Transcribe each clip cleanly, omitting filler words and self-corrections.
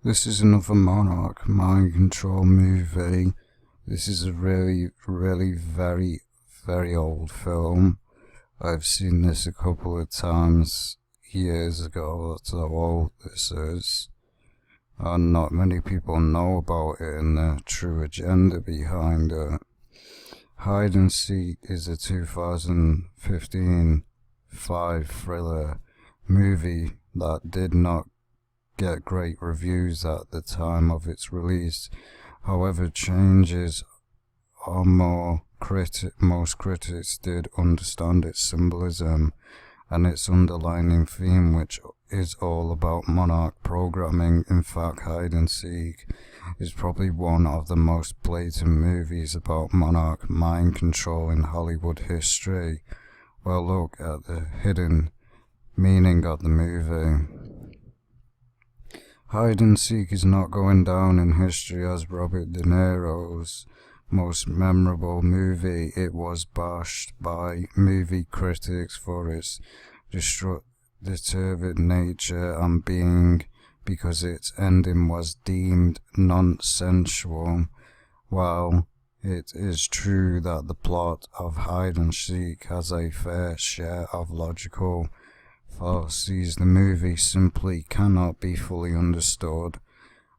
This is another Monarch mind control movie. This is a really, very old film. I've seen this a couple of times years ago. That's how old this is. And not many people know about it and the true agenda behind it. Hide and Seek is a 2015 thriller movie that did not get great reviews at the time of its release. However, changes are most critics did understand its symbolism and its underlying theme, which is all about Monarch programming. In fact, Hide and Seek is probably one of the most blatant movies about Monarch mind control in Hollywood history. Well, look at the hidden meaning of the movie. Hide and Seek is not going down in history as Robert De Niro's most memorable movie. It was bashed by movie critics for its disturbed nature and being because its ending was deemed nonsensical. While it is true that the plot of Hide and Seek has a fair share of logical fallacies, the movie simply cannot be fully understood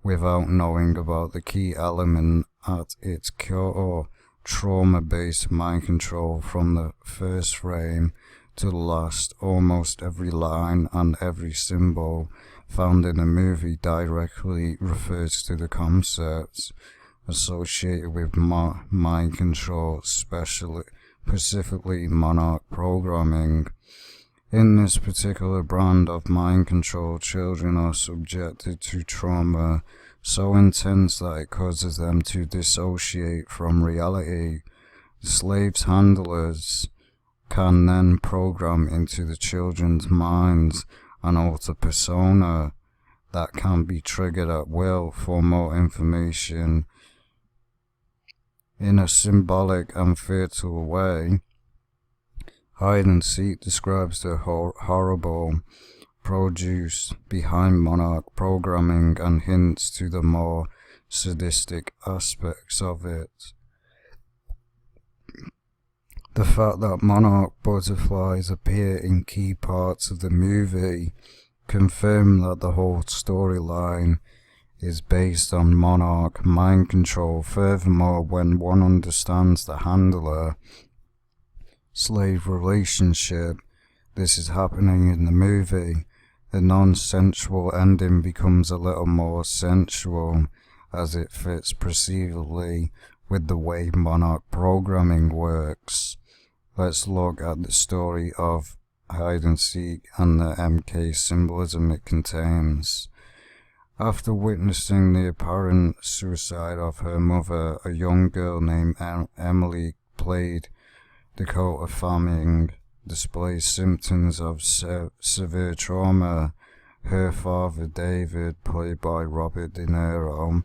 without knowing about the key element at its core: trauma-based mind control. From the first frame to the last, almost every line and every symbol found in the movie directly refers to the concepts associated with mind control, specifically Monarch programming. In this particular brand of mind control, children are subjected to trauma so intense that it causes them to dissociate from reality. The slaves' handlers can then program into the children's minds an alter persona that can be triggered at will. For more information, in a symbolic and fatal way, Hide and Seek describes the horrible produce behind Monarch programming and hints to the more sadistic aspects of it. The fact that Monarch butterflies appear in key parts of the movie confirm that the whole storyline is based on Monarch mind control. Furthermore, when one understands the handler-slave relationship, this is happening in the movie, the non-sensual ending becomes a little more sensual, as it fits perceivably with the way Monarch programming works. Let's look at the story of Hide and Seek and the MK symbolism it contains. After witnessing the apparent suicide of her mother, a young girl named Emily, played Dakota Fanning, displays symptoms of severe trauma. Her father, David, played by Robert De Niro,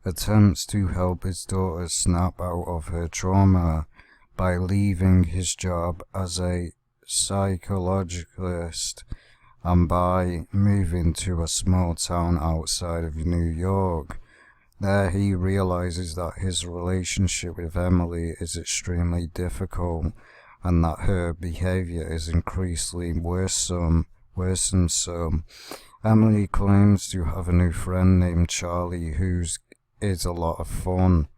attempts to help his daughter snap out of her trauma by leaving his job as a psychologist and by moving to a small town outside of New York. There he realizes that his relationship with Emily is extremely difficult and that her behavior is increasingly worrisome. Emily claims to have a new friend named Charlie who is a lot of fun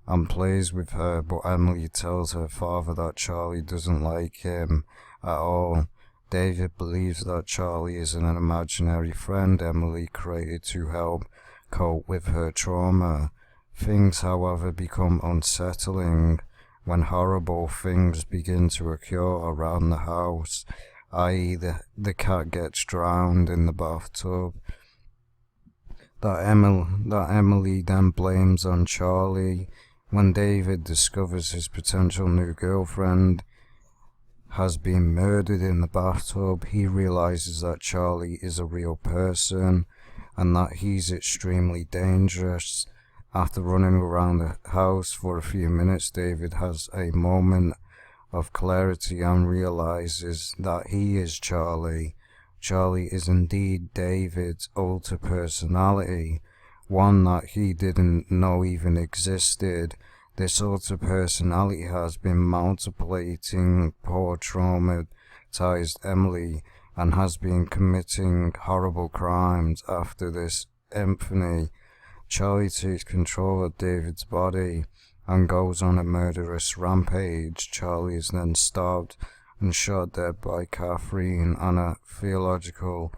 and plays with her, but Emily tells her father that Charlie doesn't like him at all. David believes that Charlie is an imaginary friend Emily created to help cope with her trauma. Things, however, become unsettling when horrible things begin to occur around the house, i.e. the cat gets drowned in the bathtub, that Emily then blames on Charlie. When David discovers his potential new girlfriend has been murdered in the bathtub, he realizes that Charlie is a real person and that he's extremely dangerous. After running around the house for a few minutes, David has a moment of clarity and realizes that he is Charlie. Charlie is indeed David's alter personality, one that he didn't know even existed. This alter personality has been multiplicating poor traumatized Emily and has been committing horrible crimes. After this epiphany, Charlie takes control of David's body and goes on a murderous rampage. Charlie is then stabbed and shot dead by Catherine, a theological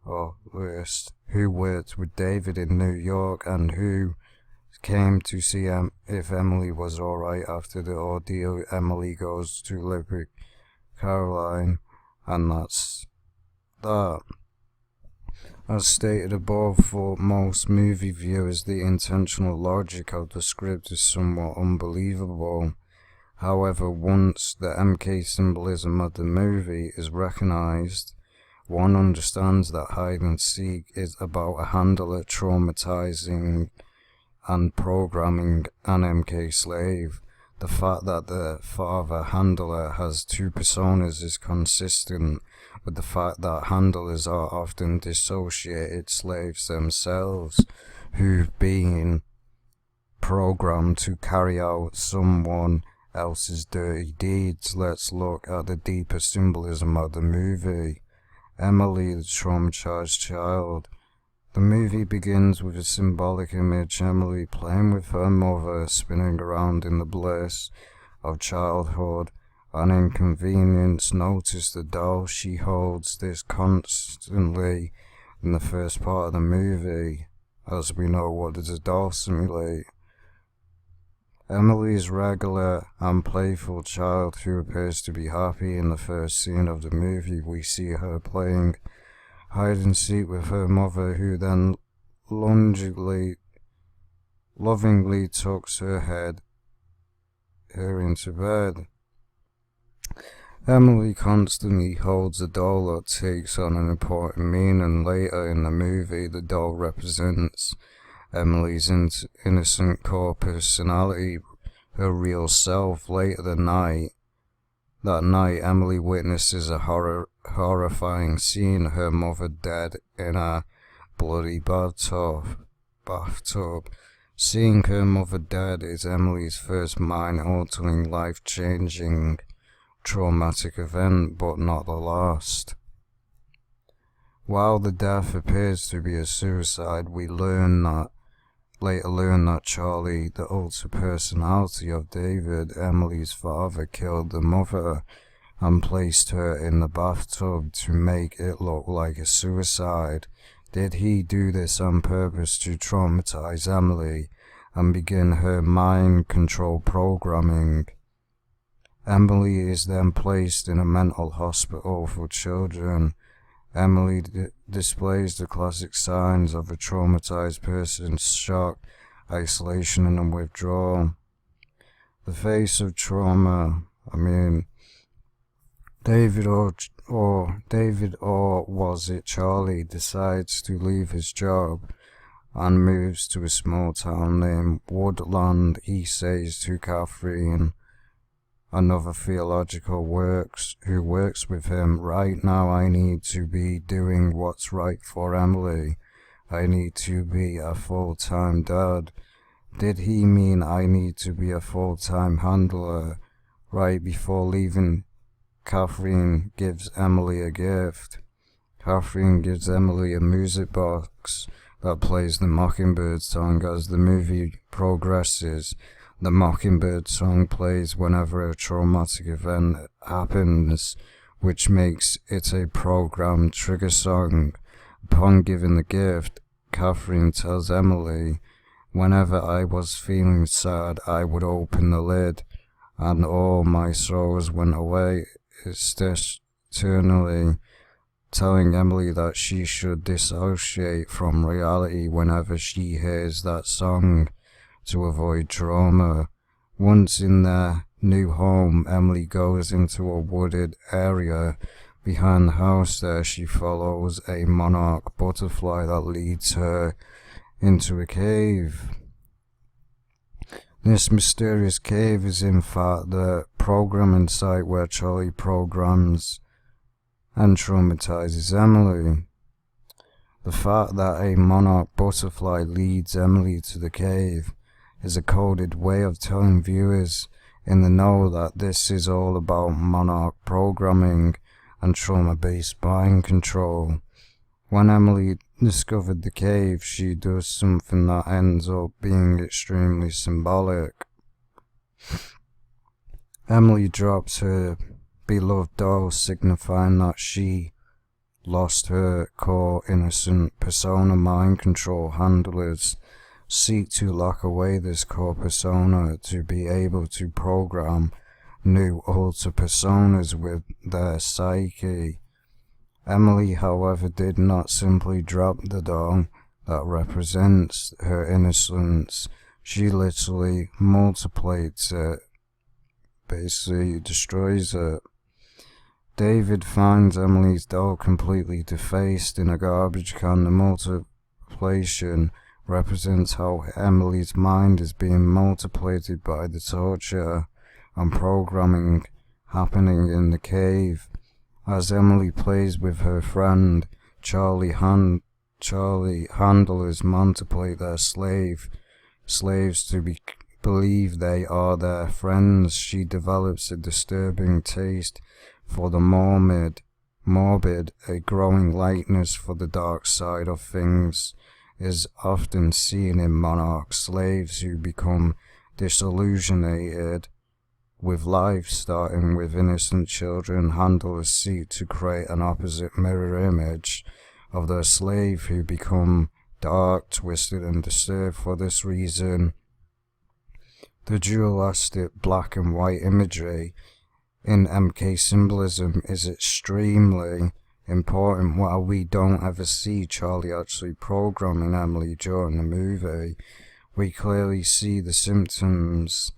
who worked with David in New York and who came to see if Emily was alright after the ordeal. Emily goes to live with Caroline, and that's that. As stated above, for most movie viewers, the intentional logic of the script is somewhat unbelievable. However, once the MK symbolism of the movie is recognized, one understands that hide and seek is about a handler traumatizing and programming an MK slave. The fact that the father handler has two personas is consistent with the fact that handlers are often dissociated slaves themselves, who've been programmed to carry out someone else's dirty deeds. Let's look at the deeper symbolism of the movie. Emily, the traumatized child. The movie begins with a symbolic image, Emily playing with her mother, spinning around in the bliss of childhood. An inconvenience. Notice the doll she holds this constantly in the first part of the movie. As we know, what does a doll simulate? Emily's regular and playful child who appears to be happy. In the first scene of the movie, we see her playing hide and seek with her mother, who then lovingly tucks her into bed. Emily constantly holds a doll that takes on an important meaning. Later in the movie, the doll represents Emily's innocent core personality, her real self. Later that night, Emily witnesses a horrifying scene, her mother dead in a bloody bathtub. Seeing her mother dead is Emily's first mind-altering, life-changing, traumatic event, but not the last. While the death appears to be a suicide, we later learn that Charlie, the alter personality of David, Emily's father, killed the mother and placed her in the bathtub to make it look like a suicide. Did he do this on purpose to traumatize Emily and begin her mind control programming? Emily is then placed in a mental hospital for children. Emily displays the classic signs of a traumatized person: shock, isolation, and withdrawal. The face of trauma. David or was it Charlie, decides to leave his job and moves to a small town named Woodland. He says to Catherine, another theological who works with him, right now I need to be doing what's right for Emily. I need to be a full-time dad. Did he mean I need to be a full-time handler? Right before leaving, Catherine gives Emily a gift. Catherine gives Emily a music box that plays the Mockingbird song. As the movie progresses, the Mockingbird song plays whenever a traumatic event happens, which makes it a programmed trigger song. Upon giving the gift, Catherine tells Emily, whenever I was feeling sad, I would open the lid, and all my sorrows went away externally, telling Emily that she should dissociate from reality whenever she hears that song to avoid trauma. Once in their new home, Emily goes into a wooded area behind the house. There she follows a monarch butterfly that leads her into a cave. This mysterious cave is in fact the programming site where Charlie programs and traumatizes Emily. The fact that a monarch butterfly leads Emily to the cave is a coded way of telling viewers in the know that this is all about monarch programming and trauma-based mind control. When Emily discovered the cave, she does something that ends up being extremely symbolic. Emily drops her beloved doll, signifying that she lost her core innocent persona. Mind control handlers seek to lock away this core persona to be able to program new alter personas with their psyche. Emily, however, did not simply drop the doll that represents her innocence. She literally multiplies it, basically destroys it. David finds Emily's doll completely defaced in a garbage can. The multiplication represents how Emily's mind is being multiplied by the torture and programming happening in the cave. As Emily plays with her friend, Charlie handlers manipulate their slaves to believe they are their friends. She develops a disturbing taste for the morbid, a growing likeness for the dark side of things is often seen in monarch slaves who become disillusioned with life, starting with innocent children. Handlers seek to create an opposite mirror image of their slave who become dark, twisted, and disturbed. For this reason, the dualistic black and white imagery in MK symbolism is extremely important. While we don't ever see Charlie actually programming Emily during the movie, we clearly see the symptoms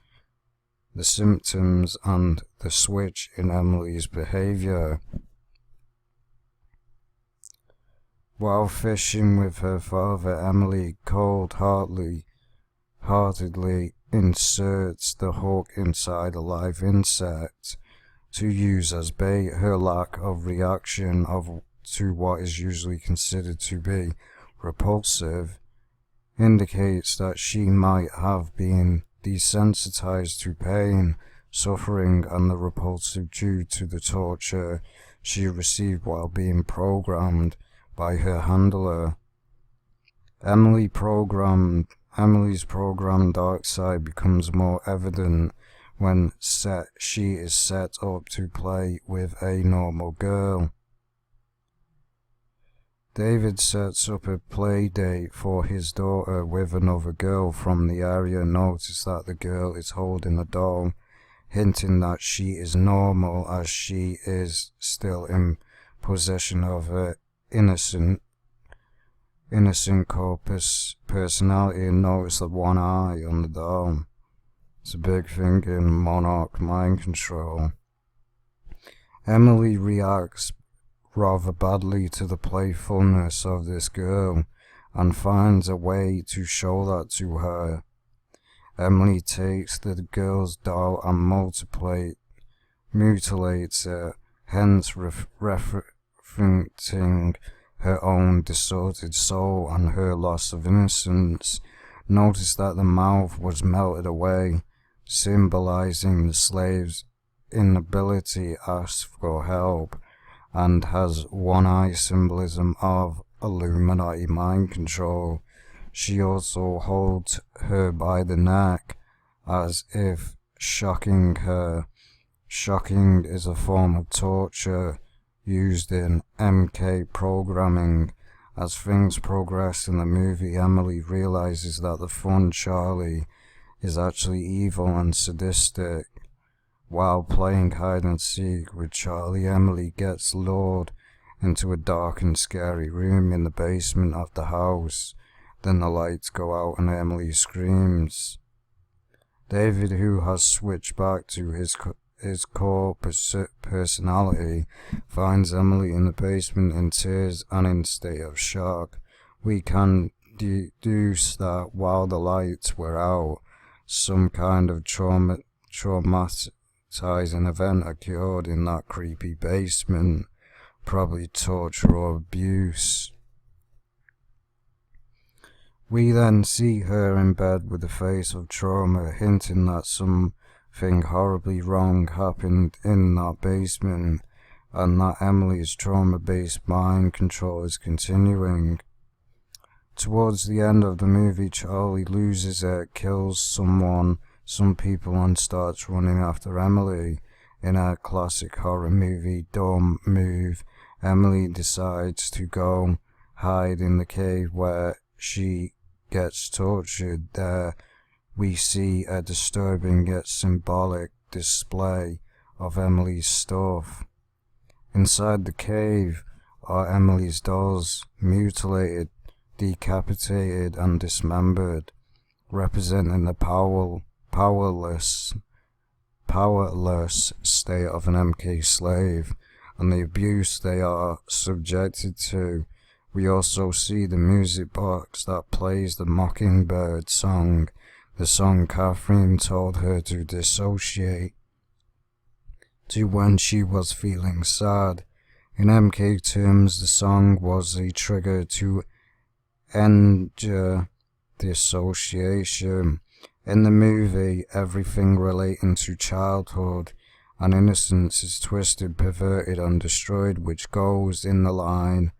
and the switch in Emily's behavior. While fishing with her father, Emily cold-heartedly inserts the hook inside a live insect to use as bait. Her lack of reaction to what is usually considered to be repulsive indicates that she might have been desensitized to pain, suffering, and the repulsive due to the torture she received while being programmed by her handler. Emily's programmed dark side becomes more evident when she is set up to play with a normal girl. David sets up a play date for his daughter with another girl from the area. Notice that the girl is holding a doll, hinting that she is normal as she is still in possession of her innocent corpus personality. And notice the one eye on the doll. It's a big thing in monarch mind control. Emily reacts rather badly to the playfulness of this girl and finds a way to show that to her. Emily takes the girl's doll and mutilates it, hence referencing her own distorted soul and her loss of innocence. Notice that the mouth was melted away, symbolizing the slave's inability to ask for help, and has one eye symbolism of Illuminati mind control. She also holds her by the neck as if shocking her. Shocking is a form of torture used in MK programming. As things progress in the movie, Emily realizes that the fun Charlie is actually evil and sadistic. While playing hide and seek with Charlie, Emily gets lured into a dark and scary room in the basement of the house. Then the lights go out and Emily screams. David, who has switched back to his core personality, finds Emily in the basement in tears and in a state of shock. We can deduce that while the lights were out, some kind of traumatizing event occurred in that creepy basement. probably torture or abuse. We then see her in bed with a face of trauma, hinting that something horribly wrong happened in that basement, and that Emily's trauma-based mind control is continuing. Towards the end of the movie, Charlie loses it, kills some people, and starts running after Emily. In a classic horror movie dumb move, Emily decides to go hide in the cave where she gets tortured. There we see a disturbing yet symbolic display of Emily's stuff. Inside the cave are Emily's dolls, mutilated, decapitated and dismembered, representing the powerless state of an MK slave and the abuse they are subjected to. We also see the music box that plays the Mockingbird song, the song Catherine told her to dissociate to when she was feeling sad. In MK terms, the song was a trigger to end dissociation. In the movie, everything relating to childhood and innocence is twisted, perverted and destroyed, which goes in the line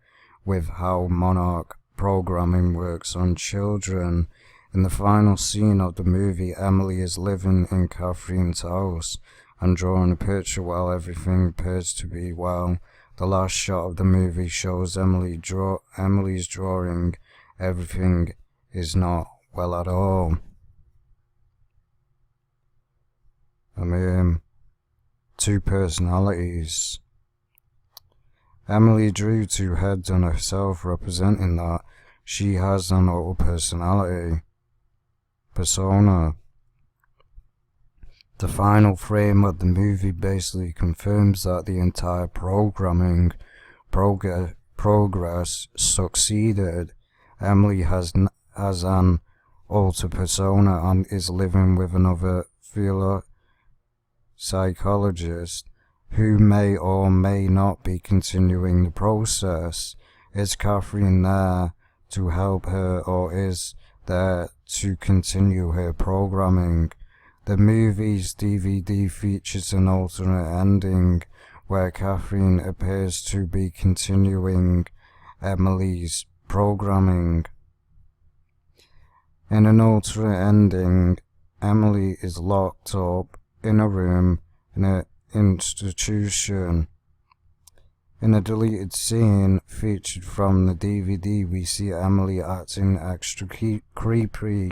with how Monarch programming works on children. In the final scene of the movie, Emily is living in Catherine's house and drawing a picture while everything appears to be well. The last shot of the movie shows Emily's drawing. Everything is not well at all. Two personalities. Emily drew two heads on herself, representing that she has an auto persona. The final frame of the movie basically confirms that the entire programming progress succeeded. Emily has an alter persona and is living with another psychologist who may or may not be continuing the process. Is Catherine there to help her, or is there to continue her programming? The movie's DVD features an alternate ending where Catherine appears to be continuing Emily's programming. In an alternate ending, Emily is locked up in a room in an institution. In a deleted scene featured from the DVD, we see Emily acting extra creepy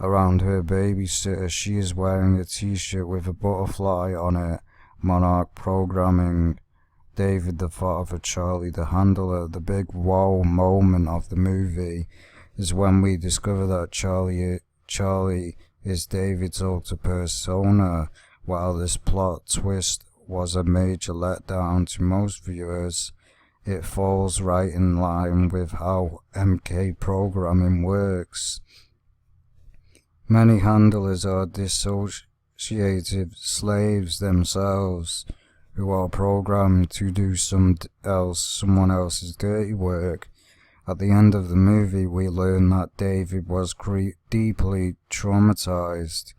around her babysitter. She is wearing a t-shirt with a butterfly on it. Monarch programming. David the father, Charlie the handler. The big wow moment of the movie is when we discover that Charlie is David's alter persona. While this plot twist was a major letdown to most viewers, it falls right in line with how MK programming works. Many handlers are dissociative slaves themselves, who are programmed to do someone else's dirty work. At the end of the movie, we learn that David was deeply traumatized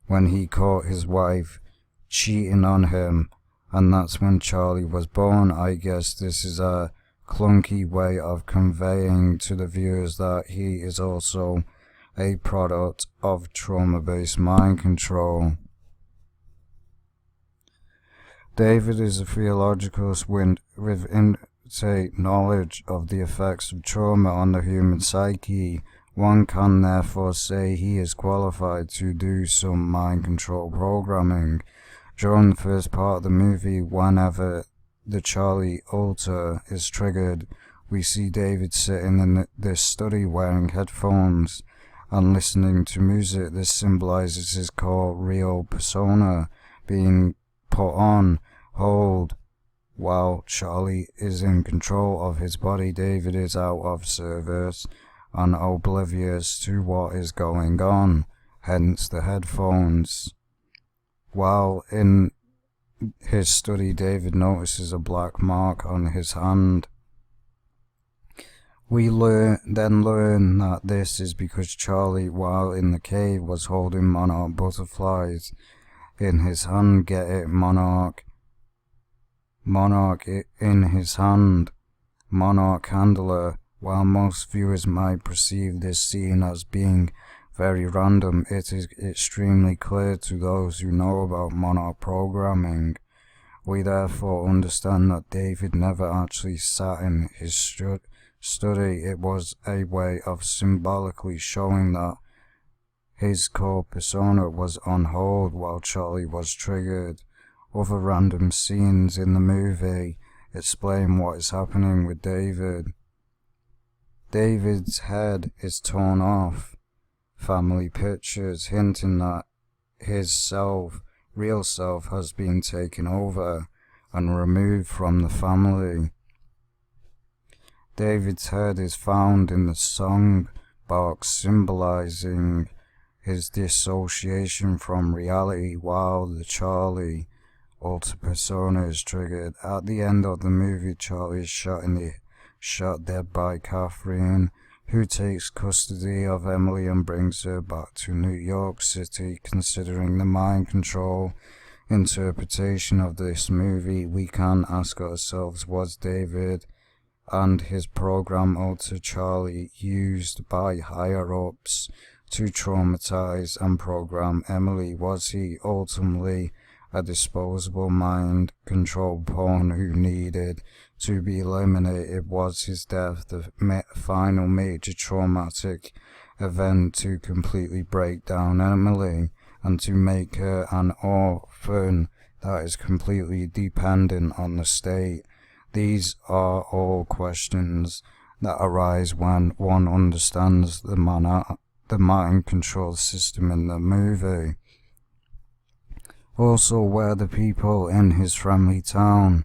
when he caught his wife cheating on him, and that's when Charlie was born. I guess this is a clunky way of conveying to the viewers that he is also a product of trauma-based mind control. David is a theologicalist with innate knowledge of the effects of trauma on the human psyche. One can therefore say he is qualified to do some mind control programming. During the first part of the movie, whenever the Charlie alter is triggered, we see David sitting in this study wearing headphones and listening to music. This symbolizes his core real persona being put on hold. While Charlie is in control of his body, David is out of service and oblivious to what is going on, hence the headphones. While in his study, David notices a black mark on his hand. We then learn that this is because Charlie, while in the cave, was holding monarch butterflies in his hand. Get it? Monarch in his hand. Monarch handler. While most viewers might perceive this scene as being very random, it is extremely clear to those who know about Monarch programming. We therefore understand that David never actually sat in his study. It was a way of symbolically showing that his core persona was on hold while Charlie was triggered. Other random scenes in the movie explain what is happening with David. David's head is torn off. Family pictures hinting that his real self has been taken over and removed from the family. David's head is found in the song box, symbolizing his dissociation from reality while the Charlie alter persona is triggered. At the end of the movie, Charlie is shot dead by Catherine, who takes custody of Emily and brings her back to New York City. Considering the mind control interpretation of this movie, we can ask ourselves, was David and his program alter Charlie used by higher-ups to traumatize and program Emily? Was he ultimately a disposable mind control pawn who needed to be eliminated? Was his death the final major traumatic event to completely break down Emily and to make her an orphan that is completely dependent on the state? These are all questions that arise when one understands the mind control system in the movie. Also, were the people in his friendly town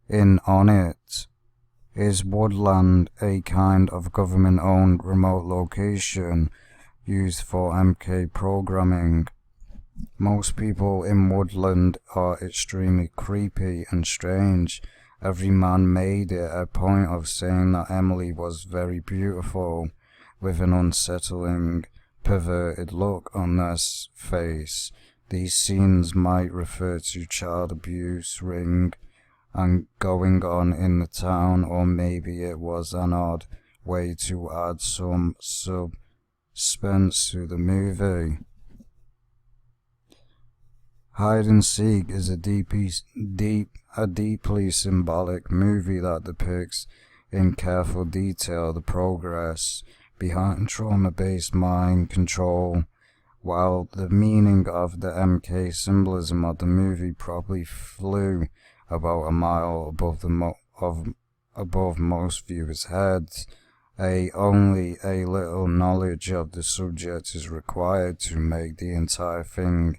in on it? Is Woodland a kind of government-owned remote location used for MK programming? Most people in Woodland are extremely creepy and strange. Every man made it a point of saying that Emily was very beautiful, with an unsettling, perverted look on their face. These scenes might refer to child abuse ring and going on in the town, or maybe it was an odd way to add some suspense to the movie. Hide and Seek is a deeply symbolic movie that depicts in careful detail the progress behind trauma-based mind control. While the meaning of the MK symbolism of the movie probably flew about a mile above most viewers' heads, only a little knowledge of the subject is required to make the entire thing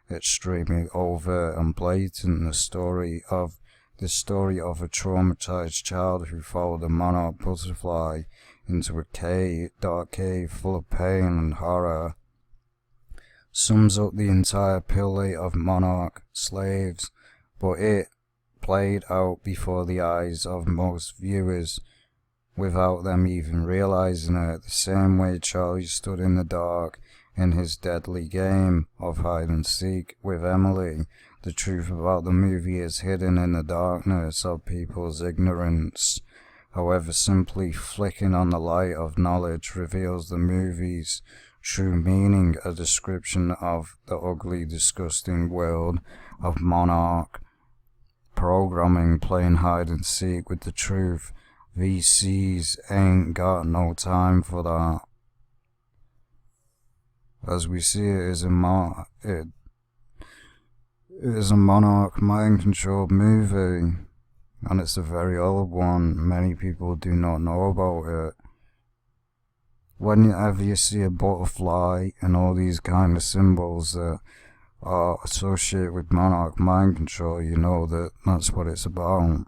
extremely overt and blatant. The story of a traumatized child who followed a monarch butterfly into a dark cave full of pain and horror sums up the entire pillar of monarch slaves, but it played out before the eyes of most viewers without them even realizing it. The same way Charlie stood in the dark in his deadly game of hide and seek with Emily. The truth about the movie is hidden in the darkness of people's ignorance. However, simply flicking on the light of knowledge reveals the movie's true meaning, a description of the ugly, disgusting world of monarch programming, playing hide and seek with the truth. VCs ain't got no time for that. As we see, it is a monarch mind controlled movie, and it's a very old one. Many people do not know about it. Whenever you see a butterfly and all these kind of symbols that are associated with monarch mind control, you know that that's what it's about.